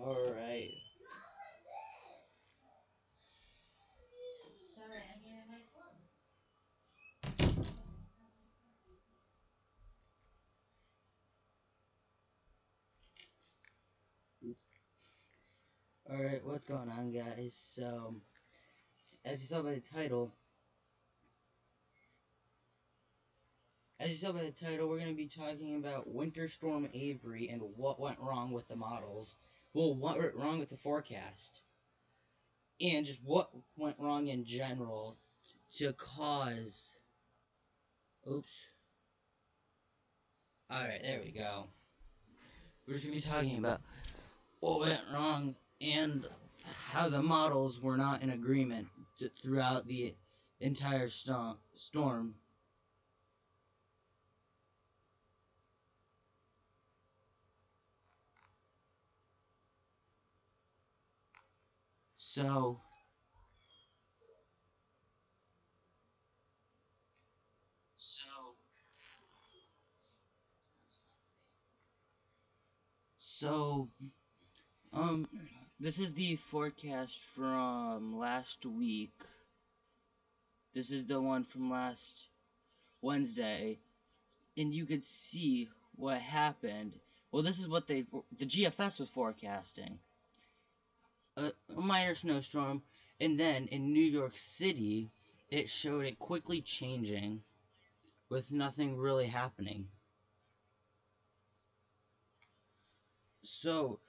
Alright. Oops. Alright, what's going on, guys? So, as you saw by the title, we're going to be talking about Winter Storm Avery and what went wrong with the models. Well, what went wrong with the forecast. And just what went wrong in general to cause... Oops. Alright, there we go. We're just going to be talking about what went wrong and how the models were not in agreement throughout the entire storm. So, so, um, this is the forecast from last week. This is the one from last Wednesday, and you could see what happened. Well, this is what the GFS was forecasting. A minor snowstorm, and then in New York City, it showed it quickly changing with nothing really happening. So,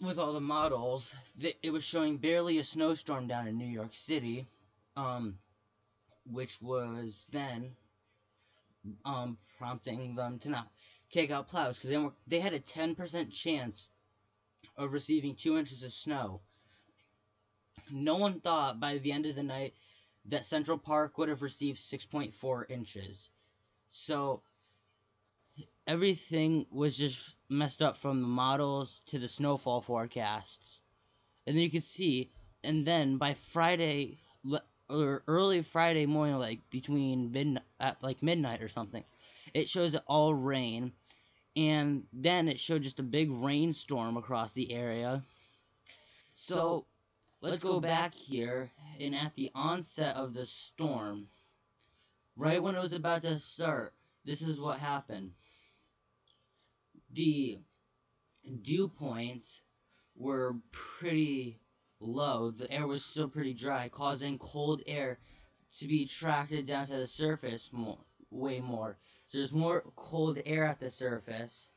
with all the models, it was showing barely a snowstorm down in New York City, which was then prompting them to not take out plows, because they had a 10% chance of receiving 2 inches of snow. No one thought by the end of the night that Central Park would have received 6.4 inches. So everything was just messed up from the models to the snowfall forecasts. And then you could see, and then by Friday, or early Friday morning, like between midnight or something, it shows it all rain. And then it showed just a big rainstorm across the area. So let's go back here, and at the onset of the storm, right when it was about to start, this is what happened. The dew points were pretty low. The air was still pretty dry, causing cold air to be attracted down to the surface way more. So there's more cold air at the surface,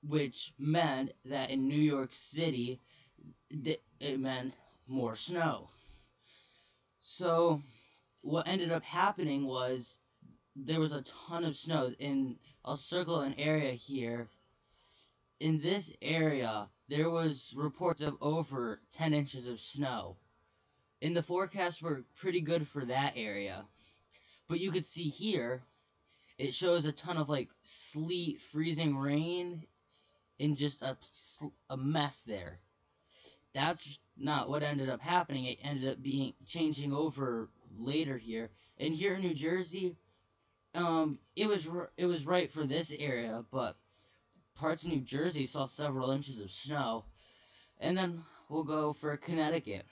which meant that in New York City, it meant more snow. So what ended up happening was there was a ton of snow. I'll circle an area here. In this area, there was reports of over 10 inches of snow. And the forecasts were pretty good for that area. But you could see here, it shows a ton of like sleet, freezing rain, and just a mess there. That's not what ended up happening. It ended up changing over later here. And here in New Jersey, it was right for this area, but parts of New Jersey saw several inches of snow. And then we'll go for Connecticut.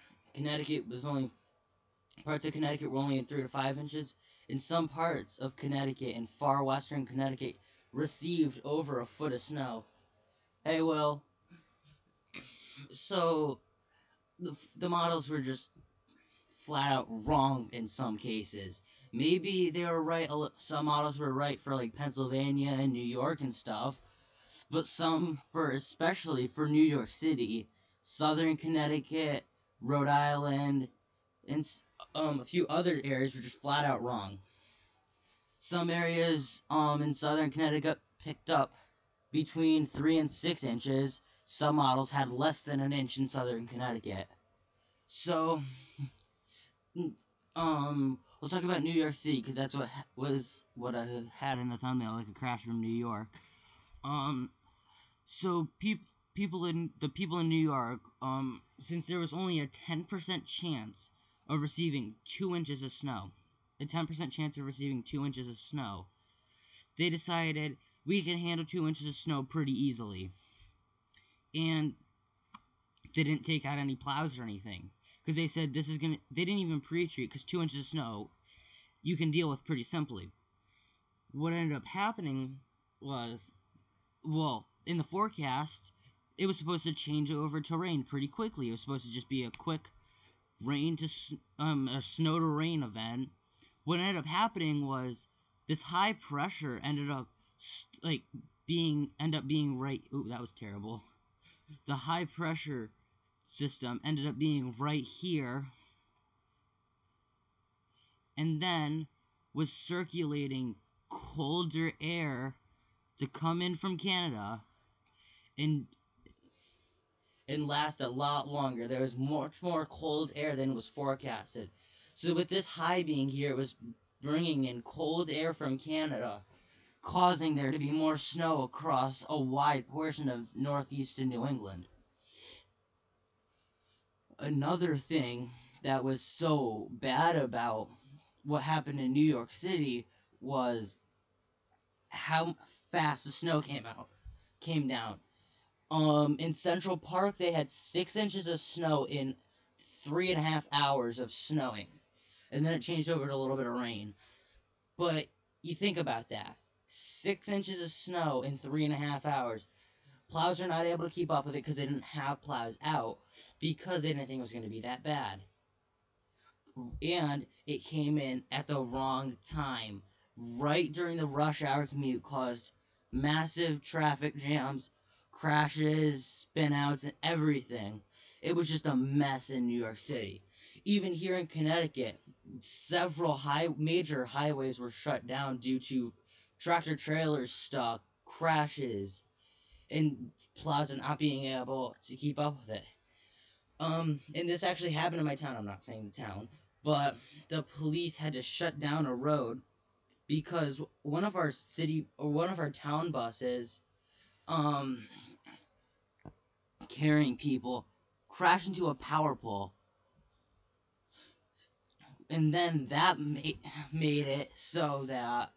Parts of Connecticut were only in 3 to 5 inches. And some parts of Connecticut and far western Connecticut received over a foot of snow. Hey, Will. So the models were just flat out wrong in some cases. Maybe they were right. Some models were right for like Pennsylvania and New York and stuff, but especially for New York City, Southern Connecticut, Rhode Island, and a few other areas were just flat out wrong. Some areas in Southern Connecticut picked up between 3 and 6 inches. Some models had less than an inch in Southern Connecticut. So, we'll talk about New York City, because that's what I had in the thumbnail, like a crash from New York. So people in New York, since there was only a 10% chance of receiving 2 inches of snow, they decided we can handle 2 inches of snow pretty easily. And they didn't take out any plows or anything. Because they said they didn't even pre-treat, because 2 inches of snow you can deal with pretty simply. What ended up happening was, well, in the forecast, it was supposed to change over to rain pretty quickly. It was supposed to just be a quick a snow to rain event. What ended up happening was this high pressure ended up being right. Ooh, that was terrible. The high pressure system ended up being right here, and then was circulating colder air to come in from Canada and last a lot longer. There was much more cold air than was forecasted. So with this high being here, it was bringing in cold air from Canada, causing there to be more snow across a wide portion of northeastern New England. Another thing that was so bad about what happened in New York City was how fast the snow came down. In Central Park, they had 6 inches of snow in 3.5 hours of snowing, and then it changed over to a little bit of rain. But you think about that: 6 inches of snow in 3.5 hours. Plows are not able to keep up with it because they didn't have plows out, because they didn't think it was going to be that bad. And it came in at the wrong time, right during the rush hour commute, caused massive traffic jams, crashes, spinouts, and everything. It was just a mess in New York City. Even here in Connecticut, several major highways were shut down due to tractor trailers stuck, crashes, and plows not being able to keep up with it. And this actually happened in my town. I'm not saying the town, but the police had to shut down a road because one of our town buses, carrying people, crashed into a power pole. And then that made it so that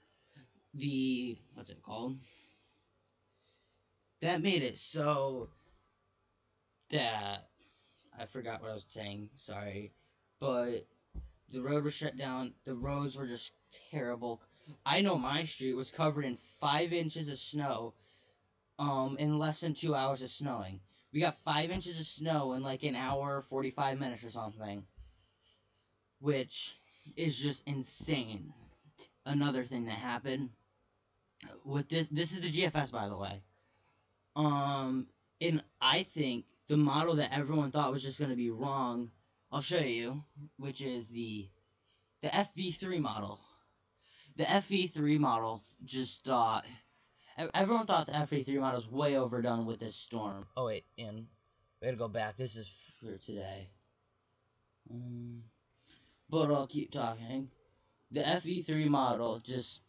That made it so that I forgot what I was saying, sorry. But the road was shut down. The roads were just terrible. I know my street was covered in 5 inches of snow in less than 2 hours of snowing. We got 5 inches of snow in like an hour, 45 minutes or something, which is just insane. Another thing that happened with this is the GFS, by the way. And I think the model that everyone thought was just going to be wrong, I'll show you, which is the FV3 model. The FV3 model just thought, everyone thought the FV3 model was way overdone with this storm. Oh wait, and we gotta go back. This is for today. But I'll keep talking. The FV3 model just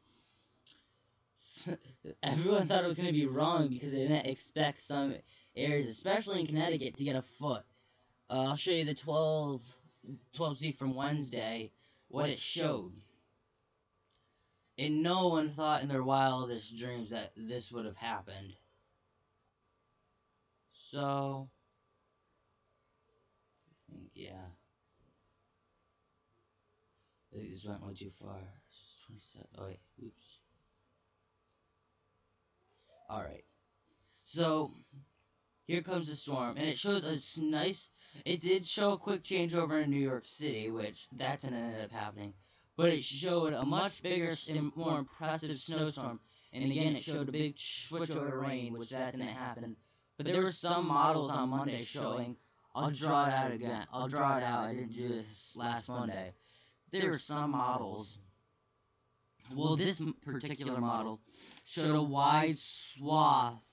everyone thought it was going to be wrong because they didn't expect some areas, especially in Connecticut, to get a foot. I'll show you the 12Z from Wednesday, what it showed. And no one thought in their wildest dreams that this would have happened. So, I think, yeah. I think this went way too far. 27, oh wait, oops. Alright. So, here comes the storm, and it shows us nice. It did show a quick changeover in New York City, which that didn't end up happening. But it showed a much bigger and more impressive snowstorm. And again, it showed a big switch over to rain, which that didn't happen. But there were some models on Monday showing. I'll draw it out again. I'll draw it out. I didn't do this last Monday. There were some models. Well, this particular model showed a wide swath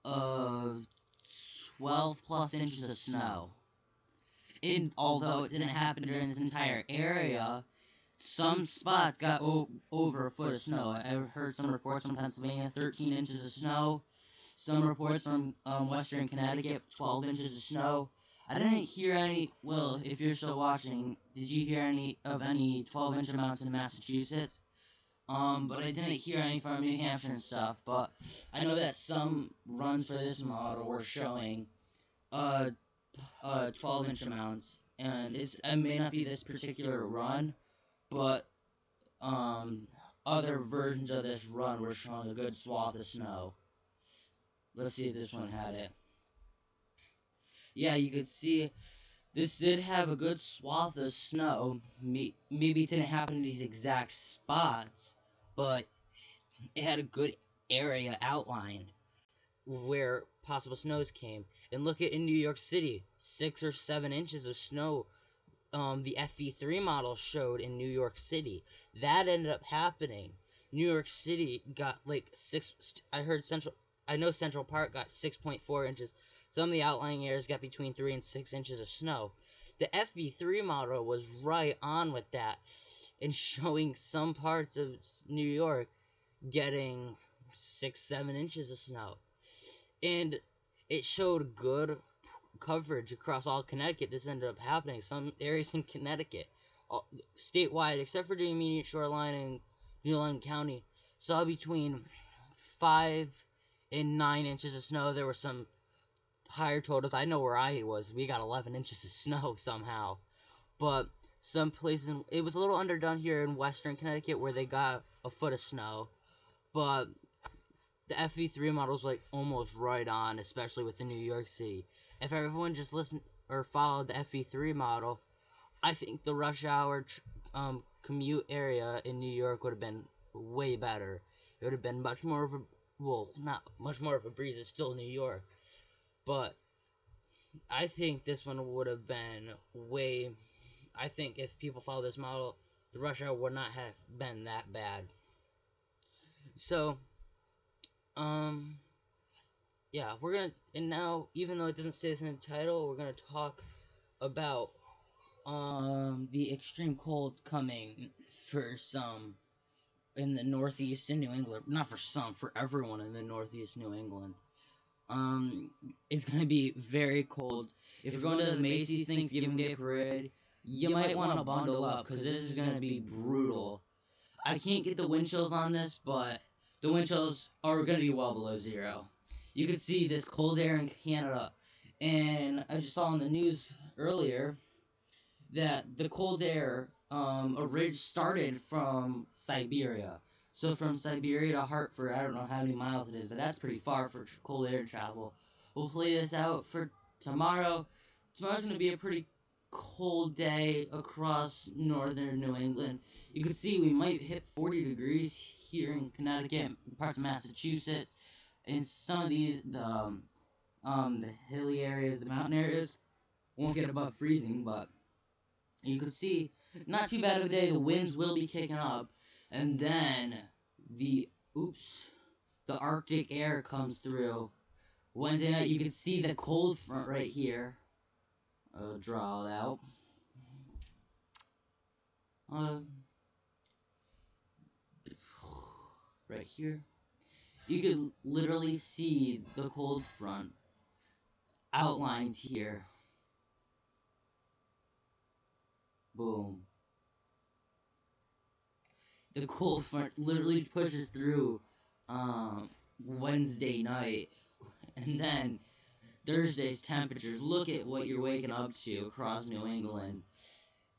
of 12 plus inches of snow. And although it didn't happen during this entire area, some spots got over a foot of snow. I've heard some reports from Pennsylvania, 13 inches of snow. Some reports from western Connecticut, 12 inches of snow. I didn't hear any, well, if you're still watching, did you hear any 12-inch amounts in Massachusetts? But I didn't hear any from New Hampshire and stuff, but I know that some runs for this model were showing uh 12-inch amounts, and it may not be this particular run, but um other versions of this run were showing a good swath of snow. Let's see if this one had it. Yeah, you could see this did have a good swath of snow. Maybe it didn't happen in these exact spots, but it had a good area outlined where possible snows came. And look at in New York City, 6 or 7 inches of snow. The FV3 model showed in New York City. That ended up happening. New York City got like 6. I know Central Park got 6.4 inches. Some of the outlying areas got between 3 and 6 inches of snow. The FV3 model was right on with that, and showing some parts of New York getting 6-7 inches of snow. And it showed good coverage across all Connecticut. This ended up happening. Some areas in Connecticut, statewide, except for the immediate shoreline and New England County, saw between 5 and 9 inches of snow. There were some higher totals. I know where I was. We got 11 inches of snow somehow. But some places, it was a little underdone here in western Connecticut where they got a foot of snow. But the FV3 model is like almost right on, especially with the New York City. If everyone just listened or followed the FV3 model, I think the rush hour commute area in New York would have been way better. It would have been much more of a, well, not much more of a breeze. It's still New York, but I think this one would have been way. I think if people follow this model, the rush hour would not have been that bad. So, yeah, we're gonna, and now, even though it doesn't say this in the title, we're gonna talk about, the extreme cold coming for some in the Northeast in New England. Not for some, for everyone in the Northeast New England. It's gonna be very cold. If you're going to the Macy's Thanksgiving Day Parade, you might want to bundle up, because this is gonna be brutal. I can't get the wind chills on this, but the wind chills are going to be well below zero. You can see this cold air in Canada, and I just saw on the news earlier that the cold air started from Siberia. So from Siberia to Hartford, I don't know how many miles it is, but that's pretty far for cold air travel. We'll play this out for tomorrow. Tomorrow's going to be a pretty cold day across northern New England. You can see we might hit 40 degrees here in Connecticut, parts of Massachusetts, and some of these the hilly areas, the mountain areas won't get above freezing, but you can see not too bad of a day. The winds will be kicking up, and then the Arctic air comes through. Wednesday night, you can see the cold front right here. I'll draw it out. Right here. You could literally see the cold front outlines here. Boom. The cold front literally pushes through Wednesday night, and then Thursday's temperatures. Look at what you're waking up to across New England.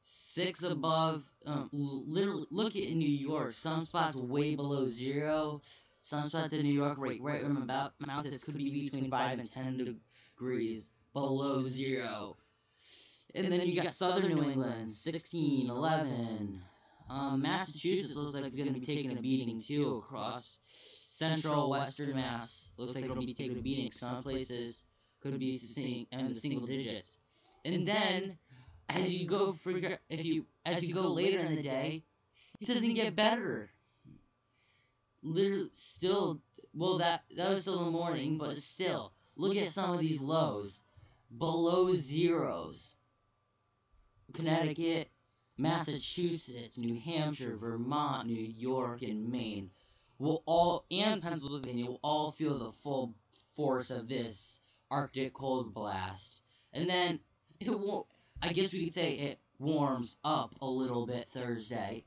6 above, literally, look at New York. Some spots way below zero. Some spots in New York, right where my mouse is, could be between 5 and 10 degrees below zero. And then you got southern New England, 16, 11. Massachusetts looks like it's going to be taking a beating too across central western Mass. Looks like it'll be taking a beating. Some places could be in the single digits. And then as you go later in the day, it doesn't get better. Literally, still, well, that was still in the morning, but still, look at some of these lows, below zeros. Connecticut, Massachusetts, New Hampshire, Vermont, New York, and Maine and Pennsylvania will all feel the full force of this Arctic cold blast. And then I guess we could say it warms up a little bit Thursday.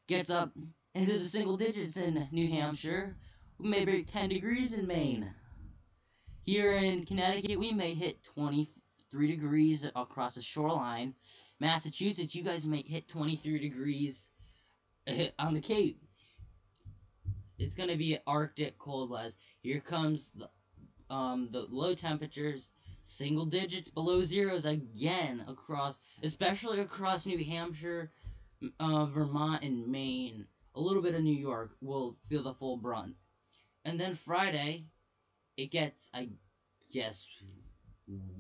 Gets up into the single digits in New Hampshire, maybe 10 degrees in Maine. Here in Connecticut, we may hit 23 degrees across the shoreline. Massachusetts, you guys may hit 23 degrees on the Cape. It's gonna be Arctic cold blast. Here comes the low temperatures, single digits below zeros again across, especially across New Hampshire, Vermont, and Maine. A little bit of New York will feel the full brunt. And then Friday, it gets, I guess,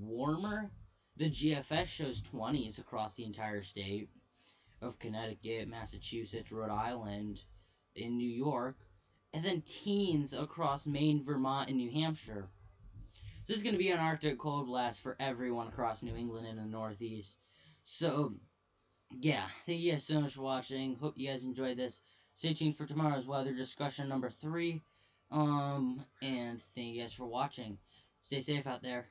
warmer. The GFS shows 20s across the entire state of Connecticut, Massachusetts, Rhode Island, in New York, and then teens across Maine, Vermont, and New Hampshire. So this is going to be an Arctic cold blast for everyone across New England and the Northeast. So, yeah, thank you guys so much for watching. Hope you guys enjoyed this. Stay tuned for tomorrow's weather discussion number 3. And thank you guys for watching. Stay safe out there.